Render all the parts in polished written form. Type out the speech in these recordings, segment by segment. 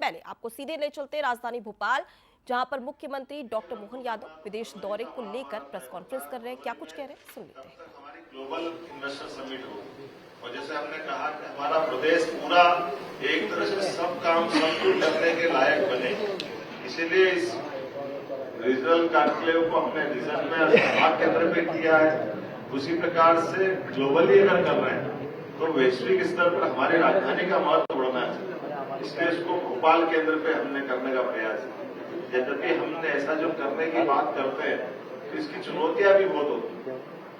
पहले आपको सीधे ले चलते राजधानी भोपाल, जहां पर मुख्यमंत्री डॉक्टर मोहन यादव विदेश दौरे को लेकर प्रेस कॉन्फ्रेंस कर रहे हैं। क्या कुछ कह रहे हैं, सुन लेते हैं। हमारी ग्लोबल इन्वेस्टर समिट हो, और जैसे हमने कहा कि हमारा प्रदेश पूरा एक तरह से सब काम सब कुछ करने के लायक बने, इसीलिए इस रीजनल कॉन्क्लेव को हमने रीजन में विभाग केंद्र पे किया है। उसी प्रकार से ग्लोबली अगर कर रहे हैं तो वैश्विक स्तर पर हमारी राजधानी का महत्व बढ़ना है, इसलिए इसको भोपाल केंद्र पे हमने करने का प्रयास है। यद्यपि हमने ऐसा जो करने की बात करते हैं तो इसकी चुनौतियां भी बहुत होती हैं,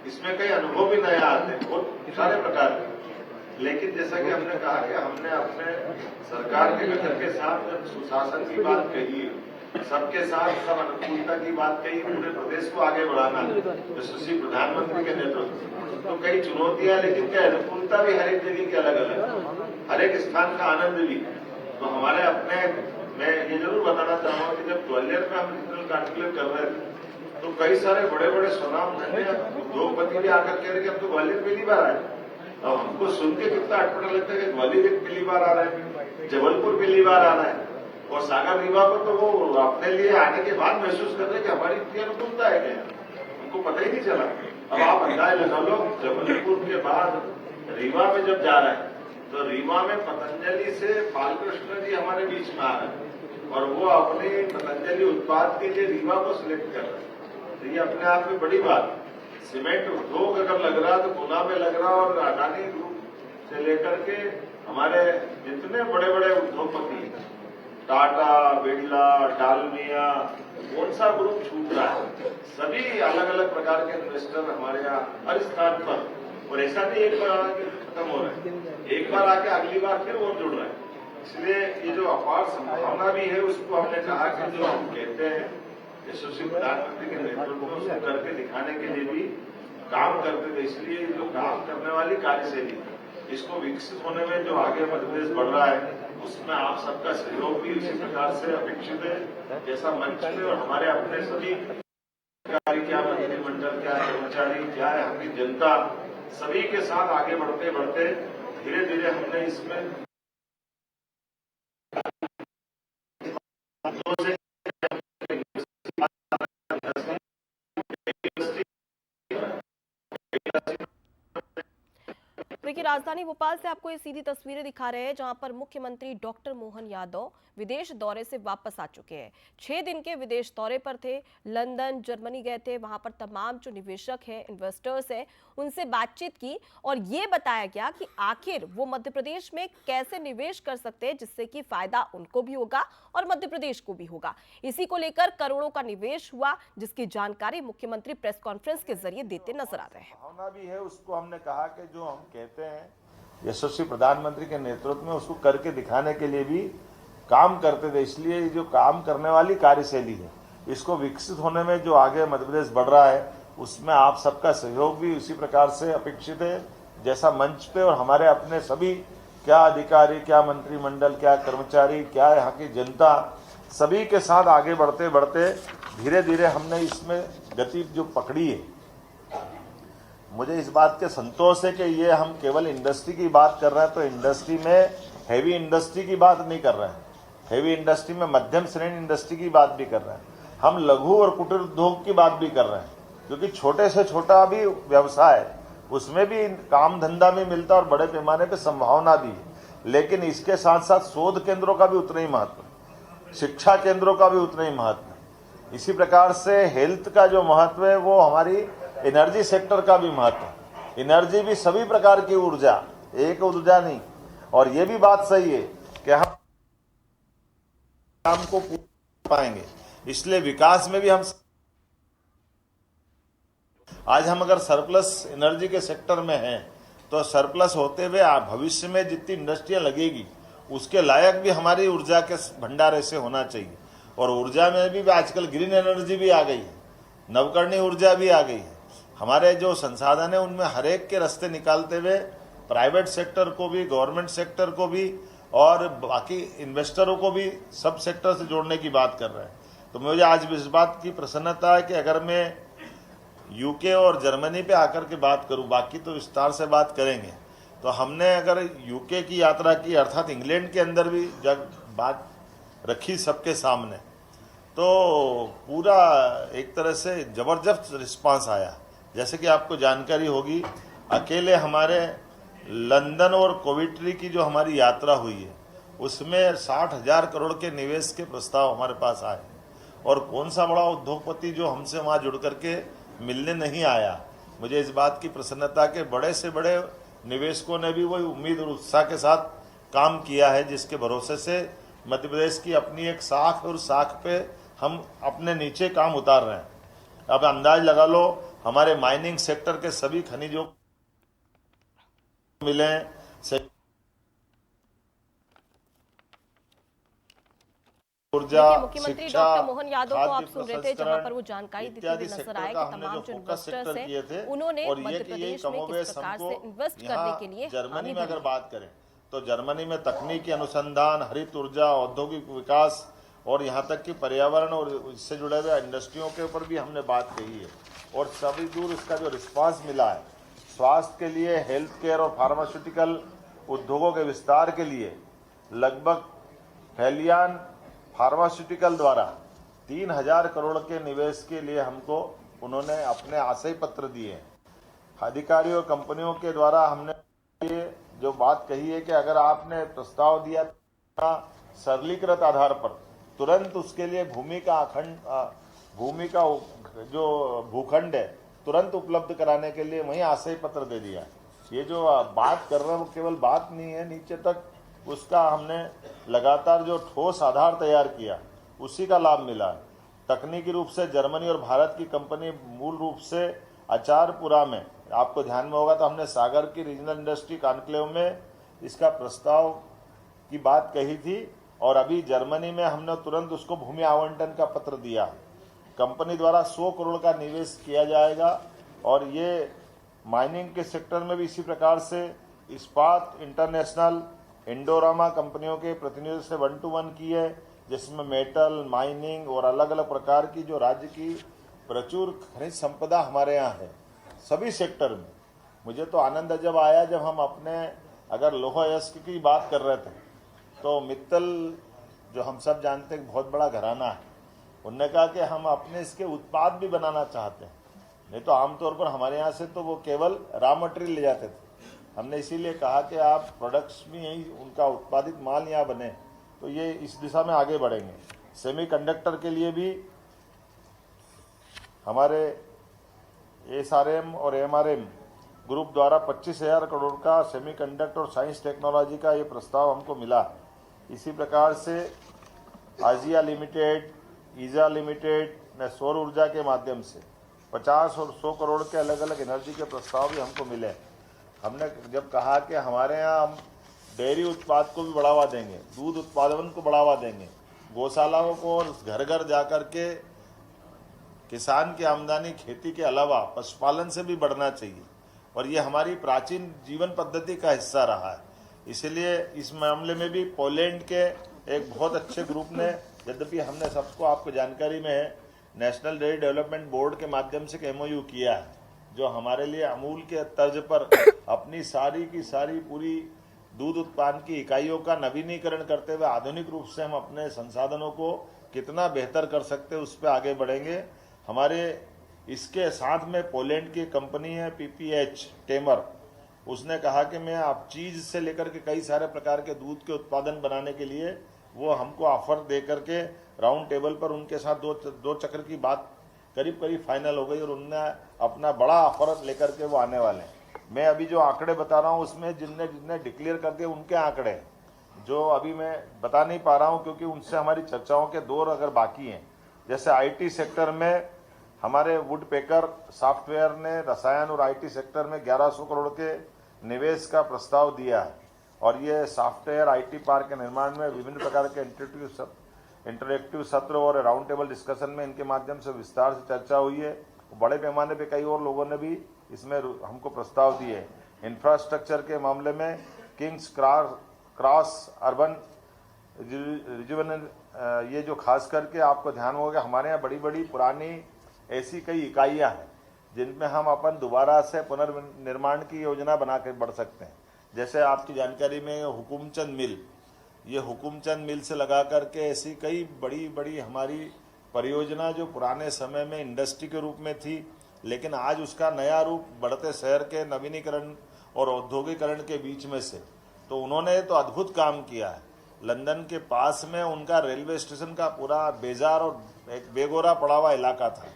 इसमें कई अनुभव भी नया आते हैं, बहुत सारे प्रकार के। लेकिन जैसा कि हमने कहा कि हमने अपने सरकार के गठन के साथ जब सुशासन की बात कही, सबके साथ सब अनुकूलता की बात कही, पूरे प्रदेश को आगे बढ़ाना यशस्वी प्रधानमंत्री के नेतृत्व, तो कई चुनौतियां, लेकिन क्या अनुकूलता भी हर एक जगह की अलग अलग, हर एक स्थान का आनंद भी। तो हमारे अपने, मैं ये जरूर बताना चाहूंगा कि जब ग्वालियर में हम रीजनल कॉन्क्लेव कर रहे थे तो कई सारे बड़े बड़े स्वनाम धन्य उद्योगपति भी आकर कह रहे कि हम तो ग्वालियर पहली बार आए। अब हमको सुन के कितना अटपटा लगता है कि ग्वालियर पहली बार आ रहे हैं, जबलपुर पहली बार आ रहे हैं, और सागर रीवा पर तो वो अपने लिए आने के बाद महसूस कर रहे हैं कि हमारी इतनी अनुकूलता है क्या, उनको पता ही नहीं चला। अब आप अंदाज लगा लो, जबलपुर के बाद रीवा में जब जा रहे हैं तो रीवा में पतंजलि से बालकृष्ण जी हमारे बीच में आ रहे हैं, और वो अपने पतंजलि उत्पाद के लिए रीवा को सिलेक्ट कर रहे हैं। तो ये अपने आप में बड़ी बात। सीमेंट उद्योग अगर लग रहा तो गुना में लग रहा, और अडानी ग्रुप से लेकर के हमारे जितने बड़े बड़े उद्योगपति, टाटा, बिरला, डालमिया, कौन सा ग्रुप छूट रहा है, सभी अलग अलग प्रकार के इन्वेस्टर हमारे यहाँ हर स्थान पर। और ऐसा नहीं एक बार आके खत्म हो रहा है, एक बार आके अगली बार फिर वो जुड़ रहा है। इसलिए ये जो अपार संभावना भी है, उसको हमने कहा कि जो हम कहते हैं यशस्वी प्रधानमंत्री के नेतृत्व में उसको करके दिखाने के लिए भी काम करते थे। इसलिए जो काम करने वाली कार्यशैली, इसको विकसित होने में जो आगे मध्य प्रदेश बढ़ रहा है, उसमें आप सबका सहयोग भी उसी प्रकार से अपेक्षित है। जैसा मंच में और हमारे अपने सभी अधिकारी, क्या मंत्रिमंडल, क्या कर्मचारी, क्या यहाँ की जनता, सभी के साथ आगे बढ़ते बढ़ते धीरे धीरे हमने इसमें देखिए, राजधानी भोपाल से आपको ये सीधी तस्वीरें दिखा रहे हैं, जहां पर मुख्यमंत्री डॉक्टर मोहन यादव विदेश दौरे से वापस आ चुके हैं। 6 दिन के विदेश दौरे पर थे, लंदन, जर्मनी गए थे। वहां पर तमाम जो निवेशक हैं, इन्वेस्टर्स हैं, उनसे बातचीत की और ये बताया गया कि आखिर वो मध्य प्रदेश में कैसे निवेश कर सकते हैं, जिससे कि फायदा उनको भी होगा और मध्य प्रदेश को भी होगा। इसी को लेकर करोड़ों का निवेश हुआ, जिसकी जानकारी मुख्यमंत्री प्रेस कॉन्फ्रेंस के जरिए देते नजर आ रहे हैं। भावना भी है, उसको हमने कहा कि जो हम कहते हैं यशस्वी प्रधानमंत्री के नेतृत्व में, उसको करके दिखाने के लिए भी काम करते थे। इसलिए जो काम करने वाली कार्यशैली है, इसको विकसित होने में जो आगे मध्य प्रदेश बढ़ रहा है, उसमें आप सबका सहयोग भी उसी प्रकार से अपेक्षित है। जैसा मंच पे और हमारे अपने सभी, क्या अधिकारी, क्या मंत्रिमंडल, क्या कर्मचारी, क्या यहाँ की जनता, सभी के साथ आगे बढ़ते बढ़ते धीरे धीरे हमने इसमें गति जो पकड़ी है। मुझे इस बात के संतोष है कि ये हम केवल इंडस्ट्री की बात कर रहे हैं, तो इंडस्ट्री में हैवी इंडस्ट्री की बात नहीं कर रहे हैं, हैवी इंडस्ट्री में मध्यम श्रेणी इंडस्ट्री की बात भी कर रहे हैं, हम लघु और कुटीर उद्योग की बात भी कर रहे हैं, क्योंकि छोटे से छोटा भी व्यवसाय, उसमें भी काम धंधा भी मिलता है और बड़े पैमाने पे संभावना भी है। लेकिन इसके साथ साथ शोध केंद्रों का भी उतना ही महत्व है, शिक्षा केंद्रों का भी उतना ही महत्व है। इसी प्रकार से हेल्थ का जो महत्व है, वो हमारी एनर्जी सेक्टर का भी महत्व है। एनर्जी भी सभी प्रकार की ऊर्जा, एक ऊर्जा नहीं। और ये भी बात सही है कि हम काम को पाएंगे, इसलिए विकास में भी हम आज हम अगर सरप्लस एनर्जी के सेक्टर में हैं, तो सरप्लस होते हुए भविष्य में जितनी इंडस्ट्रियां लगेगी, उसके लायक भी हमारी ऊर्जा के भंडार ऐसे होना चाहिए। और ऊर्जा में भी आजकल ग्रीन एनर्जी भी आ गई है, नवकरणीय ऊर्जा भी आ गई है। हमारे जो संसाधन है, उनमें हर एक के रास्ते निकालते हुए प्राइवेट सेक्टर को भी, गवर्नमेंट सेक्टर को भी और बाकी इन्वेस्टरों को भी सब सेक्टर से जोड़ने की बात कर रहे हैं। तो मुझे आज इस बात की प्रसन्नता है कि अगर मैं यूके और जर्मनी पे आकर के बात करूं, बाकी तो विस्तार से बात करेंगे, तो हमने अगर यूके की यात्रा की, अर्थात इंग्लैंड के अंदर भी जब बात रखी सबके सामने, तो पूरा एक तरह से ज़बरदस्त रिस्पांस आया। जैसे कि आपको जानकारी होगी, अकेले हमारे लंदन और कोविट्री की जो हमारी यात्रा हुई है उसमें 60,000 करोड़ के निवेश के प्रस्ताव हमारे पास आए, और कौन सा बड़ा उद्योगपति जो हमसे वहाँ जुड़ करके मिलने नहीं आया। मुझे इस बात की प्रसन्नता के बड़े से बड़े निवेशकों ने भी वही उम्मीद और उत्साह के साथ काम किया है, जिसके भरोसे से मध्य प्रदेश की अपनी एक शाख और शाख पे हम अपने नीचे काम उतार रहे हैं। अब अंदाज लगा लो, हमारे माइनिंग सेक्टर के सभी खनिजों मिले, ऊर्जा, देखिए, मुख्यमंत्री शिक्षा, डॉक्टर मोहन यादव को आप खाद्य सुन रहे थे, जहां पर वो प्रसंस्करण जानकारी देते इत्यादि हुए नजर सेक्टर आए का कि हमने तमाम जो जो फोकस इन्वेस्टर्स सेक्टर किए थे, हैं उन्होंने और मध्य ये कि प्रदेश में कमोबेश किस प्रकार हमको से इन्वेस्ट करने यहाँ के लिए जर्मनी हामी में अगर भरी। बात करें तो जर्मनी में तकनीकी अनुसंधान, हरित ऊर्जा, औद्योगिक विकास और यहाँ तक कि पर्यावरण और इससे जुड़े हुए इंडस्ट्रियों के ऊपर भी हमने बात कही है, और सभी दूर इसका जो रिस्पांस मिला है, स्वास्थ्य के लिए, हेल्थ केयर और फार्मास्यूटिकल उद्योगों के विस्तार के लिए लगभग फैलियान फार्मास्यूटिकल द्वारा 3,000 करोड़ के निवेश के लिए हमको उन्होंने अपने आशय पत्र दिए हैं। अधिकारियों और कंपनियों के द्वारा हमने ये जो बात कही है कि अगर आपने प्रस्ताव दिया सरलीकृत आधार पर तुरंत उसके लिए भूमि का जो भूखंड है तुरंत उपलब्ध कराने के लिए वही आशय पत्र दे दिया। ये जो बात कर रहे हैं वो केवल बात नहीं है, नीचे तक उसका हमने लगातार जो ठोस आधार तैयार किया उसी का लाभ मिला है। तकनीकी रूप से जर्मनी और भारत की कंपनी मूल रूप से आचारपुरा में, आपको ध्यान में होगा तो हमने सागर की रीजनल इंडस्ट्री कॉन्क्लेव में इसका प्रस्ताव की बात कही थी, और अभी जर्मनी में हमने तुरंत उसको भूमि आवंटन का पत्र दिया। कंपनी द्वारा 100 करोड़ का निवेश किया जाएगा, और ये माइनिंग के सेक्टर में भी इसी प्रकार से इस्पात इंटरनेशनल, इंडोरामा कंपनियों के प्रतिनिधियों से 1-to-1 की है, जिसमें मेटल, माइनिंग और अलग अलग प्रकार की जो राज्य की प्रचुर खनिज संपदा हमारे यहाँ है सभी सेक्टर में। मुझे तो आनंद जब आया जब हम अपने अगर लौह अयस्क की बात कर रहे थे तो मित्तल, जो हम सब जानते हैं बहुत बड़ा घराना है, उन्होंने कहा कि हम अपने इसके उत्पाद भी बनाना चाहते हैं। नहीं तो आमतौर पर हमारे यहाँ से तो वो केवल रॉ मटेरियल ले जाते थे। हमने इसीलिए कहा कि आप प्रोडक्ट्स भी यहीं उनका उत्पादित माल यहाँ बने, तो ये इस दिशा में आगे बढ़ेंगे। सेमीकंडक्टर के लिए भी हमारे एसआरएम और एमआरएम ग्रुप द्वारा 25,000 करोड़ का सेमीकंडक्टर और साइंस टेक्नोलॉजी का ये प्रस्ताव हमको मिला। इसी प्रकार से आजिया लिमिटेड, ईजा लिमिटेड ने सौर ऊर्जा के माध्यम से 50 और 100 करोड़ के अलग अलग एनर्जी के प्रस्ताव भी हमको मिले। हमने जब कहा कि हमारे यहाँ हम डेयरी उत्पाद को भी बढ़ावा देंगे, दूध उत्पादन को बढ़ावा देंगे, गौशालाओं को और घर घर जाकर के किसान की आमदनी खेती के अलावा पशुपालन से भी बढ़ना चाहिए, और ये हमारी प्राचीन जीवन पद्धति का हिस्सा रहा है। इसलिए इस मामले में भी पोलैंड के एक बहुत अच्छे ग्रुप ने, यद्यपि हमने सबको आपको जानकारी में है, नेशनल डेयरी डेवलपमेंट बोर्ड के माध्यम से MOU किया है, जो हमारे लिए अमूल के तर्ज पर अपनी सारी की सारी पूरी दूध उत्पादन की इकाइयों का नवीनीकरण करते हुए आधुनिक रूप से हम अपने संसाधनों को कितना बेहतर कर सकते हैं उस पर आगे बढ़ेंगे। हमारे इसके साथ में पोलैंड की कंपनी है PPH टेमर, उसने कहा कि मैं आप चीज़ से लेकर के कई सारे प्रकार के दूध के उत्पादन बनाने के लिए वो हमको ऑफर दे करके राउंड टेबल पर उनके साथ दो चक्र की बात करीब फाइनल हो गई, और उनने अपना बड़ा ऑफर लेकर के वो आने वाले हैं। मैं अभी जो आंकड़े बता रहा हूँ उसमें जिनने डिक्लेयर कर दिए उनके आंकड़े, जो अभी मैं बता नहीं पा रहा हूँ क्योंकि उनसे हमारी चर्चाओं के दौर अगर बाकी हैं। जैसे IT सेक्टर में हमारे वुड पेकर सॉफ्टवेयर ने रसायन और IT सेक्टर में 1100 करोड़ के निवेश का प्रस्ताव दिया है, और ये सॉफ्टवेयर IT पार्क के निर्माण में विभिन्न प्रकार के इंटरेक्टिव सत्र और राउंड टेबल डिस्कशन में इनके माध्यम से विस्तार से चर्चा हुई है। बड़े पैमाने पे कई और लोगों ने भी इसमें हमको प्रस्ताव दिए। इंफ्रास्ट्रक्चर के मामले में किंग्स क्रॉस अर्बन रिजुवेनेशन, ये जो खास करके आपको ध्यान होगा, हमारे यहाँ बड़ी बड़ी पुरानी ऐसी कई इकाइयाँ हैं जिनमें हम अपन दोबारा से पुनर्निर्माण की योजना बना कर बढ़ सकते हैं। जैसे आपकी जानकारी में हुकुमचंद मिल, ये हुकुमचंद मिल से लगा करके ऐसी कई बड़ी बड़ी हमारी परियोजना जो पुराने समय में इंडस्ट्री के रूप में थी, लेकिन आज उसका नया रूप बढ़ते शहर के नवीनीकरण और औद्योगिकरण के बीच में से, तो उन्होंने तो अद्भुत काम किया है। लंदन के पास में उनका रेलवे स्टेशन का पूरा बेजार और एक बेगोरा पड़ा हुआ इलाका था,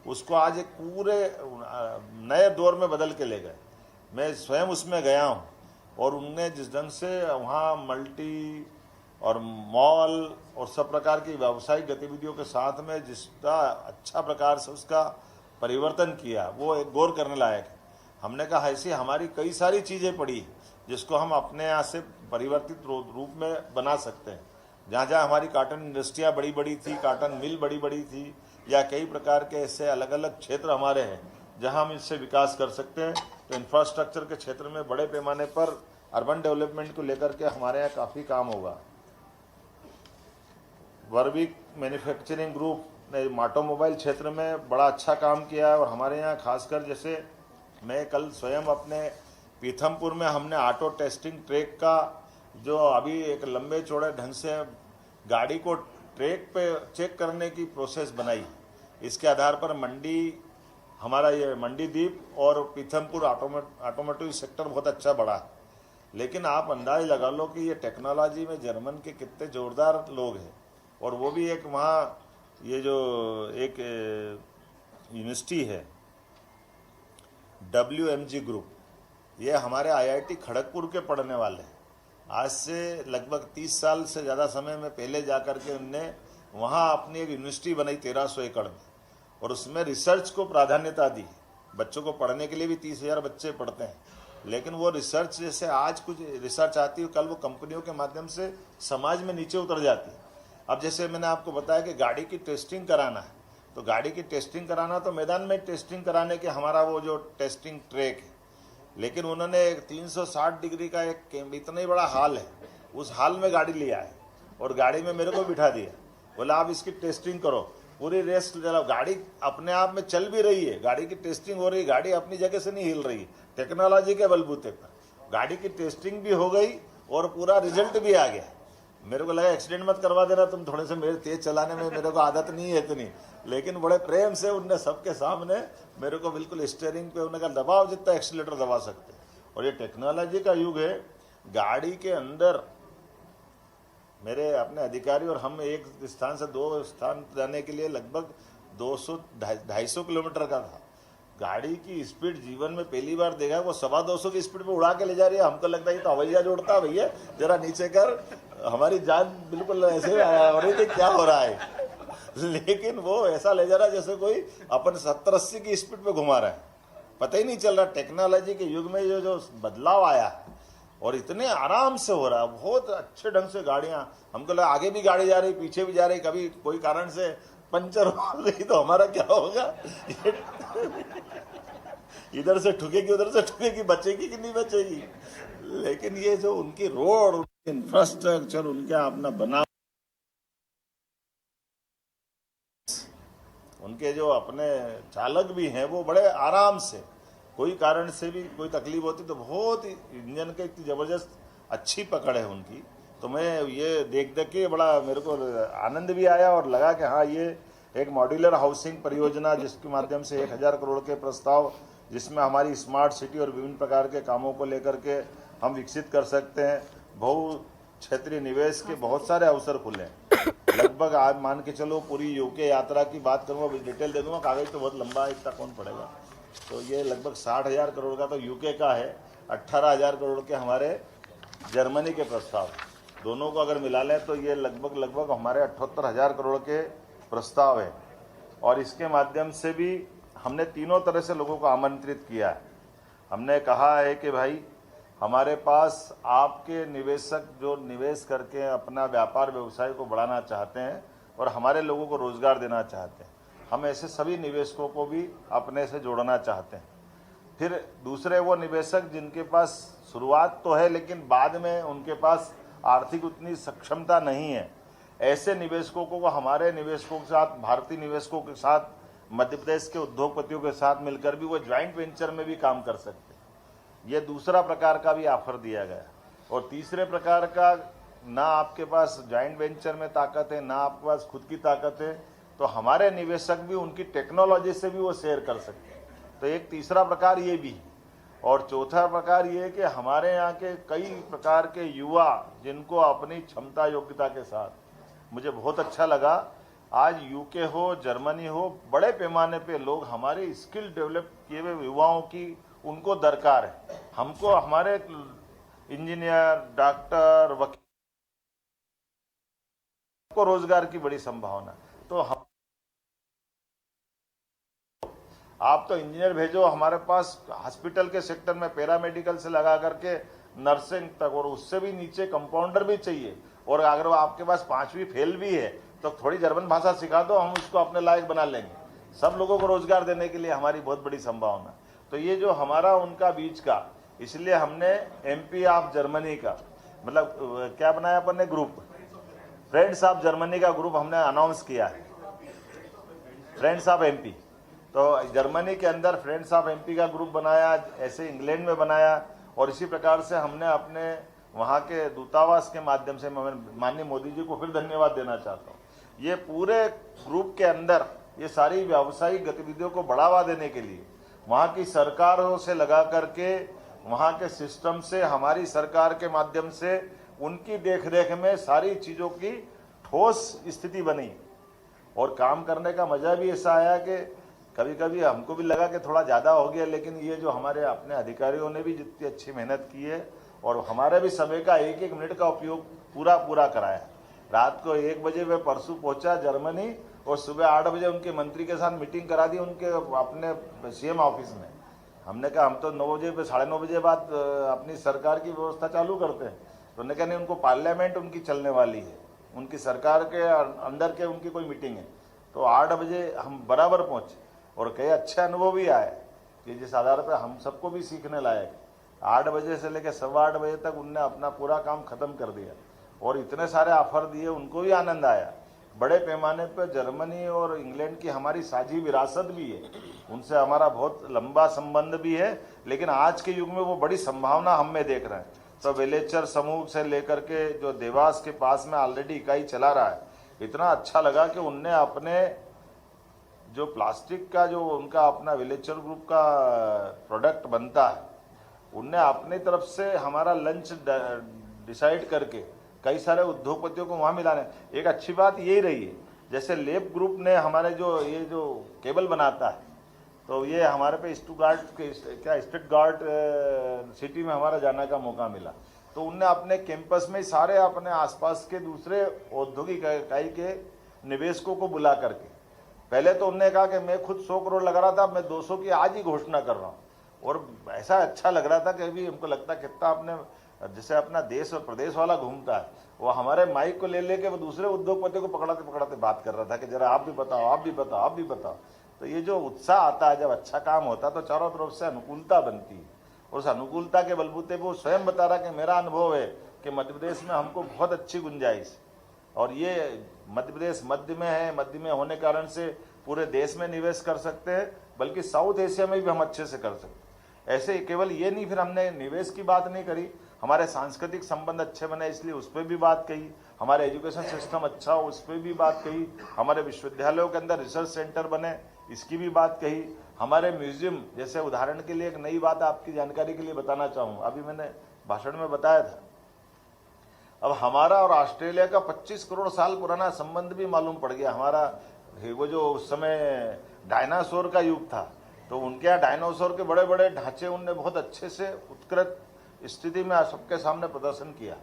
उसको आज एक पूरे नए दौर में बदल के ले गए। मैं स्वयं उसमें गया हूँ और उनने जिस ढंग से वहाँ मल्टी और मॉल और सब प्रकार की व्यावसायिक गतिविधियों के साथ में जिसका अच्छा प्रकार से उसका परिवर्तन किया, वो एक गौर करने लायक है। हमने कहा ऐसी हमारी कई सारी चीज़ें पड़ी जिसको हम अपने यहाँ से परिवर्तित रूप में बना सकते हैं। जहाँ जहाँ हमारी कॉटन इंडस्ट्रियाँ बड़ी बड़ी थी, कॉटन मिल बड़ी बड़ी थी, या कई प्रकार के ऐसे अलग अलग क्षेत्र हमारे हैं जहाँ हम इससे विकास कर सकते हैं। तो इंफ्रास्ट्रक्चर के क्षेत्र में बड़े पैमाने पर अर्बन डेवलपमेंट को लेकर के हमारे यहाँ काफ़ी काम होगा। वर्विक मैन्युफैक्चरिंग ग्रुप ने ऑटोमोबाइल क्षेत्र में बड़ा अच्छा काम किया है और हमारे यहाँ खासकर जैसे मैं कल स्वयं अपने पीथमपुर में हमने ऑटो टेस्टिंग ट्रैक का जो अभी एक लंबे चौड़े ढंग से गाड़ी को ट्रैक पे चेक करने की प्रोसेस बनाई। इसके आधार पर मंडी हमारा ये मंडीदीप और पीथमपुर ऑटोमोटिव सेक्टर बहुत अच्छा बढ़ा। लेकिन आप अंदाज लगा लो कि ये टेक्नोलॉजी में जर्मन के कितने जोरदार लोग हैं, और वो भी एक वहाँ ये जो एक यूनिवर्सिटी है WMG ग्रुप, ये हमारे IIT खड़गपुर के पढ़ने वाले हैं। आज से लगभग 30 साल से ज़्यादा समय में पहले जा कर के उनने वहाँ अपनी एक यूनिवर्सिटी बनाई 1300 एकड़ में, और उसमें रिसर्च को प्राधान्यता दी। बच्चों को पढ़ने के लिए भी 30,000 बच्चे पढ़ते हैं, लेकिन वो रिसर्च जैसे आज कुछ रिसर्च आती है, कल वो कंपनियों के माध्यम से समाज में नीचे उतर जाती है। अब जैसे मैंने आपको बताया कि गाड़ी की टेस्टिंग कराना है, तो गाड़ी की टेस्टिंग कराना तो मैदान में टेस्टिंग कराने के हमारा वो जो टेस्टिंग ट्रैक है, लेकिन उन्होंने एक 360 डिग्री का एक इतना ही बड़ा हॉल है, उस हॉल में गाड़ी लिया है और गाड़ी में मेरे को बिठा दिया, बोला आप इसकी टेस्टिंग करो, पूरी रेस चलाओ। गाड़ी अपने आप में चल भी रही है, गाड़ी की टेस्टिंग हो रही है, गाड़ी अपनी जगह से नहीं हिल रही, टेक्नोलॉजी के बलबूते पर गाड़ी की टेस्टिंग भी हो गई और पूरा रिजल्ट भी आ गया। मेरे को लगा एक्सीडेंट मत करवा देना तुम, थोड़े से मेरे तेज चलाने में मेरे को आदत नहीं है इतनी, लेकिन बड़े प्रेम से उनने सबके सामने मेरे को बिल्कुल स्टीयरिंग पे उन्होंने कहा दबाओ जितना एक्सीलेटर दबा सकते। और ये टेक्नोलॉजी का युग है। गाड़ी के अंदर मेरे अपने अधिकारी और हम एक स्थान से दो स्थान जाने के लिए लगभग 200-250 किलोमीटर का था। गाड़ी की स्पीड जीवन में पहली बार देखा, वो 225 की स्पीड पे उड़ा के ले जा रही है। हमको लगता है ये तो हवाई जहाज उड़ता, भैया जरा नीचे कर, हमारी जान बिल्कुल ऐसे हो रही थी क्या हो रहा है, लेकिन वो ऐसा ले जा रहा है जैसे कोई अपन 70-80 की स्पीड पे घुमा रहा है, पता ही नहीं चल रहा। टेक्नोलॉजी के युग में जो बदलाव आया है और इतने आराम से हो रहा है, बहुत अच्छे ढंग से गाड़ियां, हमको लगा आगे भी गाड़ी जा रही, पीछे भी जा रही, कभी कोई कारण से पंचर हो गई तो हमारा क्या होगा, इधर से ठुकेगी उधर से ठुकेगी, बचेगी कि नहीं बचेगी। लेकिन ये जो उनकी रोड, इंफ्रास्ट्रक्चर, उनका अपना बना, उनके जो अपने चालक भी हैं वो बड़े आराम से, कोई कारण से भी कोई तकलीफ होती तो बहुत इंजन के इतनी जबरदस्त अच्छी पकड़ है उनकी। तो मैं ये देख के बड़ा मेरे को आनंद भी आया और लगा कि हाँ ये एक मॉड्यूलर हाउसिंग परियोजना जिसके माध्यम से 1000 करोड़ के प्रस्ताव, जिसमें हमारी स्मार्ट सिटी और विभिन्न प्रकार के कामों को लेकर के हम विकसित कर सकते हैं। बहु क्षेत्रीय निवेश के बहुत सारे अवसर खुले हैं। लगभग आज मान के चलो पूरी यूके यात्रा की बात करूँगा, डिटेल दे दूंगा, कागज तो बहुत लंबा है, इतना कौन पड़ेगा। तो ये लगभग 60,000 करोड़ का तो यूके का है, 18,000 करोड़ के हमारे जर्मनी के प्रस्ताव, दोनों को अगर मिला लें तो ये लगभग हमारे 78,000 करोड़ के प्रस्ताव है। और इसके माध्यम से भी हमने तीनों तरह से लोगों को आमंत्रित किया है। हमने कहा है कि भाई हमारे पास आपके निवेशक जो निवेश करके अपना व्यापार व्यवसाय को बढ़ाना चाहते हैं और हमारे लोगों को रोजगार देना चाहते हैं, हम ऐसे सभी निवेशकों को भी अपने से जोड़ना चाहते हैं। फिर दूसरे वो निवेशक जिनके पास शुरुआत तो है लेकिन बाद में उनके पास आर्थिक उतनी सक्षमता नहीं है, ऐसे निवेशकों को हमारे निवेशकों के साथ, भारतीय निवेशकों के साथ, मध्य प्रदेश के उद्योगपतियों के साथ मिलकर भी वो ज्वाइंट वेंचर में भी काम कर सकते हैं। ये दूसरा प्रकार का भी ऑफर दिया गया। और तीसरे प्रकार का ना आपके पास जॉइंट वेंचर में ताकत है, ना आपके पास खुद की ताकत है, तो हमारे निवेशक भी उनकी टेक्नोलॉजी से भी वो शेयर कर सकते हैं। तो एक तीसरा प्रकार ये भी है। और चौथा प्रकार ये है कि हमारे यहाँ के कई प्रकार के युवा जिनको अपनी क्षमता योग्यता के साथ, मुझे बहुत अच्छा लगा, आज यूके हो, जर्मनी हो, बड़े पैमाने पे लोग हमारे स्किल डेवलप किए हुए युवाओं की उनको दरकार है। हमको हमारे इंजीनियर, डॉक्टर, वकील को रोजगार की बड़ी संभावना। तो हम आप तो इंजीनियर भेजो, हमारे पास हॉस्पिटल के सेक्टर में पैरामेडिकल से लगा करके नर्सिंग तक, और उससे भी नीचे कंपाउंडर भी चाहिए। और अगर वो आपके पास 5वीं फेल भी है तो थोड़ी जर्मन भाषा सिखा दो, हम उसको अपने लायक बना लेंगे। सब लोगों को रोजगार देने के लिए हमारी बहुत बड़ी संभावना। तो ये जो हमारा उनका बीच का, इसलिए हमने एमपी ऑफ जर्मनी का मतलब क्या बनाया अपन ने, ग्रुप फ्रेंड्स ऑफ जर्मनी का ग्रुप हमने अनाउंस किया है, फ्रेंड्स ऑफ एमपी। तो जर्मनी के अंदर फ्रेंड्स ऑफ एमपी का ग्रुप बनाया, ऐसे इंग्लैंड में बनाया, और इसी प्रकार से हमने अपने वहाँ के दूतावास के माध्यम से मैं माननीय मोदी जी को फिर धन्यवाद देना चाहता हूँ। ये पूरे ग्रुप के अंदर ये सारी व्यावसायिक गतिविधियों को बढ़ावा देने के लिए वहाँ की सरकारों से लगा करके, वहाँ के सिस्टम से, हमारी सरकार के माध्यम से, उनकी देखरेख में सारी चीज़ों की ठोस स्थिति बनी। और काम करने का मजा भी ऐसा आया कि कभी कभी हमको भी लगा कि थोड़ा ज़्यादा हो गया, लेकिन ये जो हमारे अपने अधिकारियों ने भी जितनी अच्छी मेहनत की है और हमारे भी समय का एक एक मिनट का उपयोग पूरा कराया। रात को 1 बजे मैं परसों पहुंचा जर्मनी, और सुबह 8 बजे उनके मंत्री के साथ मीटिंग करा दी उनके अपने सीएम ऑफिस में। हमने कहा हम तो 9 बजे पे 9:30 बजे बाद अपनी सरकार की व्यवस्था चालू करते हैं। तो उन्होंने कहा नहीं, उनको पार्लियामेंट उनकी चलने वाली है, उनकी सरकार के अंदर के उनकी कोई मीटिंग है। तो 8 बजे हम बराबर पहुँचे, और कई अच्छे अनुभव भी आए कि जिस आधार पर हम सबको भी सीखने लायक। 8 बजे से लेकर 8:15 बजे तक उनने अपना पूरा काम खत्म कर दिया, और इतने सारे ऑफर दिए, उनको भी आनंद आया। बड़े पैमाने पर जर्मनी और इंग्लैंड की हमारी साझी विरासत भी है, उनसे हमारा बहुत लंबा संबंध भी है, लेकिन आज के युग में वो बड़ी संभावना हम में देख रहे हैं। तो वेलेचर समूह से लेकर के जो देवास के पास में ऑलरेडी इकाई चला रहा है, इतना अच्छा लगा कि उनने अपने जो प्लास्टिक का जो उनका अपना वेलेचर ग्रुप का प्रोडक्ट बनता है, उनने अपनी तरफ से हमारा लंच डिसाइड करके कई सारे उद्योगपतियों को वहाँ मिलाने। एक अच्छी बात यही रही है, जैसे लेब ग्रुप ने हमारे जो ये जो केबल बनाता है, तो ये हमारे पे स्टटगार्ट सिटी में हमारा जाने का मौका मिला। तो उनने अपने कैंपस में सारे अपने आसपास के दूसरे औद्योगिक इकाई के निवेशकों को बुला करके, पहले तो उन्होंने कहा कि मैं खुद 100 करोड़ लगा रहा था, मैं 200 की आज ही घोषणा कर रहा हूँ। और ऐसा अच्छा लग रहा था कि अभी हमको लगता कितना अपने जैसे अपना देश और प्रदेश वाला घूमता है, वो हमारे माइक को ले लेके वो दूसरे उद्योगपति को पकड़ाते बात कर रहा था कि जरा आप भी बताओ, आप भी बताओ, आप भी बताओ। तो ये जो उत्साह आता है, जब अच्छा काम होता है तो चारों तरफ से अनुकूलता बनती है, और उस अनुकूलता के बलबूते पे वो स्वयं बता रहा कि मेरा अनुभव है कि मध्य प्रदेश में हमको बहुत अच्छी गुंजाइश, और ये मध्य प्रदेश मध्य में है, मध्य में होने कारण से पूरे देश में निवेश कर सकते हैं, बल्कि साउथ एशिया में भी हम अच्छे से कर सकते हैं। ऐसे केवल ये नहीं, फिर हमने निवेश की बात नहीं करी, हमारे सांस्कृतिक संबंध अच्छे बने इसलिए उस पर भी बात कही, हमारे एजुकेशन सिस्टम अच्छा हो उस पर भी बात कही, हमारे विश्वविद्यालयों के अंदर रिसर्च सेंटर बने इसकी भी बात कही, हमारे म्यूजियम, जैसे उदाहरण के लिए एक नई बात आपकी जानकारी के लिए बताना चाहूँ, अभी मैंने भाषण में बताया था, अब हमारा और ऑस्ट्रेलिया का 25 करोड़ साल पुराना संबंध भी मालूम पड़ गया। हमारा वो जो उस समय डायनासोर का युग था, तो उनके यहाँ डायनासोर के बड़े बड़े ढांचे उनने बहुत अच्छे से उत्कृष्ट स्थिति में सबके सामने प्रदर्शन किया।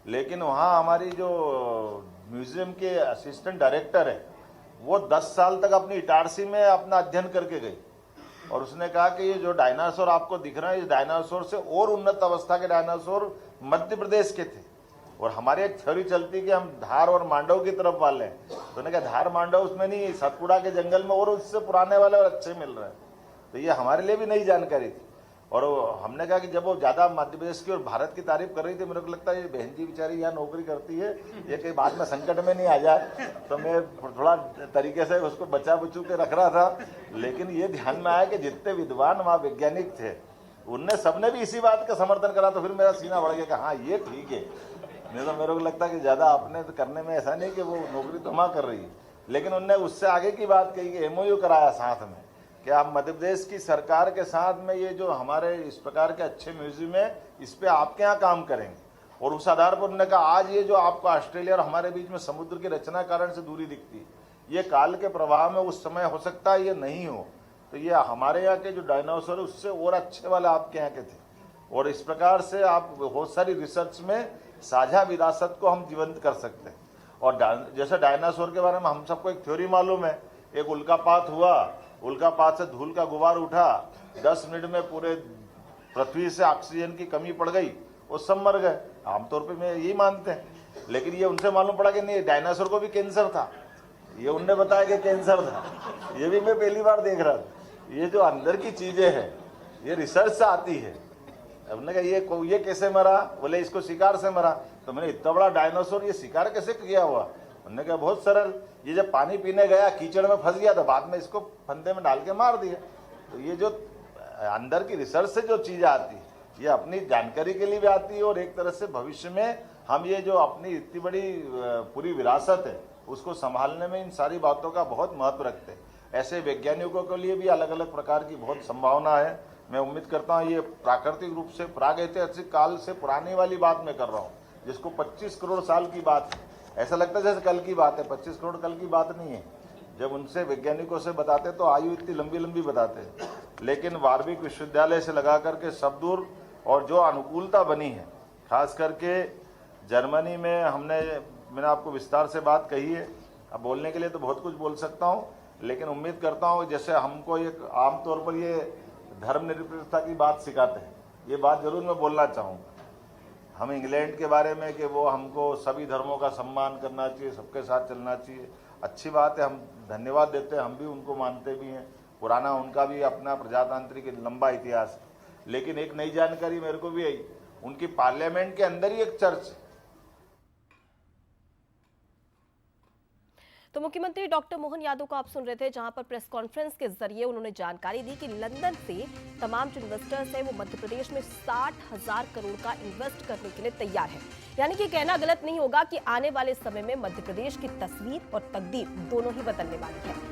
लेकिन वहाँ हमारी जो म्यूजियम के असिस्टेंट डायरेक्टर है, वो 10 साल तक अपनी इटारसी में अपना अध्ययन करके गई, और उसने कहा कि ये जो डायनासोर आपको दिख रहा है, इस डायनासोर से और उन्नत अवस्था के डायनासोर मध्य प्रदेश के थे। और हमारी एक थ्योरी चलती कि हम धार और मांडव की तरफ वाले हैं, तो उन्होंने कहा धार मांडव उसमें नहीं, सतपुड़ा के जंगल में और उससे पुराने वाले और अच्छे मिल रहे हैं। तो ये हमारे लिए भी नई जानकारी थी, और हमने कहा कि जब वो ज़्यादा मध्य प्रदेश की और भारत की तारीफ कर रही थी, मेरे को लगता है ये बहन जी बेचारी यहाँ नौकरी करती है, ये कहीं बाद में संकट में नहीं आ जाए, तो मैं थोड़ा तरीके से उसको बचू के रख रहा था। लेकिन ये ध्यान में आया कि जितने विद्वान वहाँ वैज्ञानिक थे, उनने सबने भी इसी बात का समर्थन करा, तो फिर मेरा सीना बढ़ गया कि हाँ ये ठीक है, नहीं तो मेरे को लगता है कि ज़्यादा अपने तो करने में ऐसा नहीं कि वो नौकरी तो वहाँ कर रही है, लेकिन उनने उससे आगे की बात कही कि MOU कराया साथ में कि आप मध्य प्रदेश की सरकार के साथ में ये जो हमारे इस प्रकार के अच्छे म्यूजियम है इस पर आपके यहाँ काम करेंगे। और उस आधार पर उन्होंने कहा आज ये जो आपको ऑस्ट्रेलिया और हमारे बीच में समुद्र की रचना कारण से दूरी दिखती है, ये काल के प्रवाह में उस समय हो सकता है ये नहीं हो, तो ये हमारे यहाँ के जो डायनासोर है उससे और अच्छे वाले आपके यहाँ के थे। और इस प्रकार से आप बहुत सारी रिसर्च में साझा विरासत को हम जीवंत कर सकते हैं। और जैसे डायनासोर के बारे में हम सबको एक थ्योरी मालूम है, एक उल्कापात हुआ, उल्कापात से धूल का गुबार उठा, 10 मिनट में पूरे पृथ्वी से ऑक्सीजन की कमी पड़ गई और सब मर गए। आमतौर पे मैं यही मानते हैं, लेकिन ये उनसे मालूम पड़ा कि नहीं डायनासोर को भी कैंसर था, ये उनने बताया कि कैंसर था। ये भी मैं पहली बार देख रहा था। ये जो अंदर की चीजें हैं ये रिसर्च से आती है। हमने कहा ये कैसे मरा, बोले इसको शिकार से मरा। तो मैंने इतना बड़ा डायनासोर ये शिकार कैसे किया हुआ, उन्होंने कहा बहुत सरल, ये जब पानी पीने गया कीचड़ में फंस गया तो बाद में इसको फंदे में डाल के मार दिया। तो ये जो अंदर की रिसर्च से जो चीज़ आती है ये अपनी जानकारी के लिए भी आती है और एक तरह से भविष्य में हम ये जो अपनी इतनी बड़ी पूरी विरासत है उसको संभालने में इन सारी बातों का बहुत महत्व रखते हैं। ऐसे वैज्ञानिकों के लिए भी अलग अलग प्रकार की बहुत संभावना है। मैं उम्मीद करता हूँ ये प्राकृतिक रूप से प्रागैतिहासिक काल से पुरानी वाली बात मैं कर रहा हूँ, जिसको 25 करोड़ साल की बात है। ऐसा लगता है जैसे कल की बात है, 25 करोड़ कल की बात नहीं है। जब उनसे वैज्ञानिकों से बताते तो आयु इतनी लंबी लंबी बताते हैं, लेकिन वार्विक विश्वविद्यालय से लगा करके सब दूर और जो अनुकूलता बनी है, खास करके जर्मनी में मैंने आपको विस्तार से बात कही है। अब बोलने के लिए तो बहुत कुछ बोल सकता हूँ, लेकिन उम्मीद करता हूँ जैसे हमको एक आमतौर पर ये धर्मनिरपेक्षता की बात सिखाते हैं, ये बात जरूर मैं बोलना चाहूँगा। हम इंग्लैंड के बारे में कि वो हमको सभी धर्मों का सम्मान करना चाहिए, सबके साथ चलना चाहिए, अच्छी बात है, हम धन्यवाद देते हैं, हम भी उनको मानते भी हैं। पुराना उनका भी अपना प्रजातांत्रिक लंबा इतिहास है। लेकिन एक नई जानकारी मेरे को भी आई, उनकी पार्लियामेंट के अंदर ही एक चर्च है। तो मुख्यमंत्री डॉक्टर मोहन यादव को आप सुन रहे थे, जहां पर प्रेस कॉन्फ्रेंस के जरिए उन्होंने जानकारी दी कि लंदन से तमाम जो इन्वेस्टर्स हैं वो मध्य प्रदेश में 60,000 करोड़ का इन्वेस्ट करने के लिए तैयार है। यानी कि कहना गलत नहीं होगा कि आने वाले समय में मध्य प्रदेश की तस्वीर और तकदीर दोनों ही बदलने वाली है।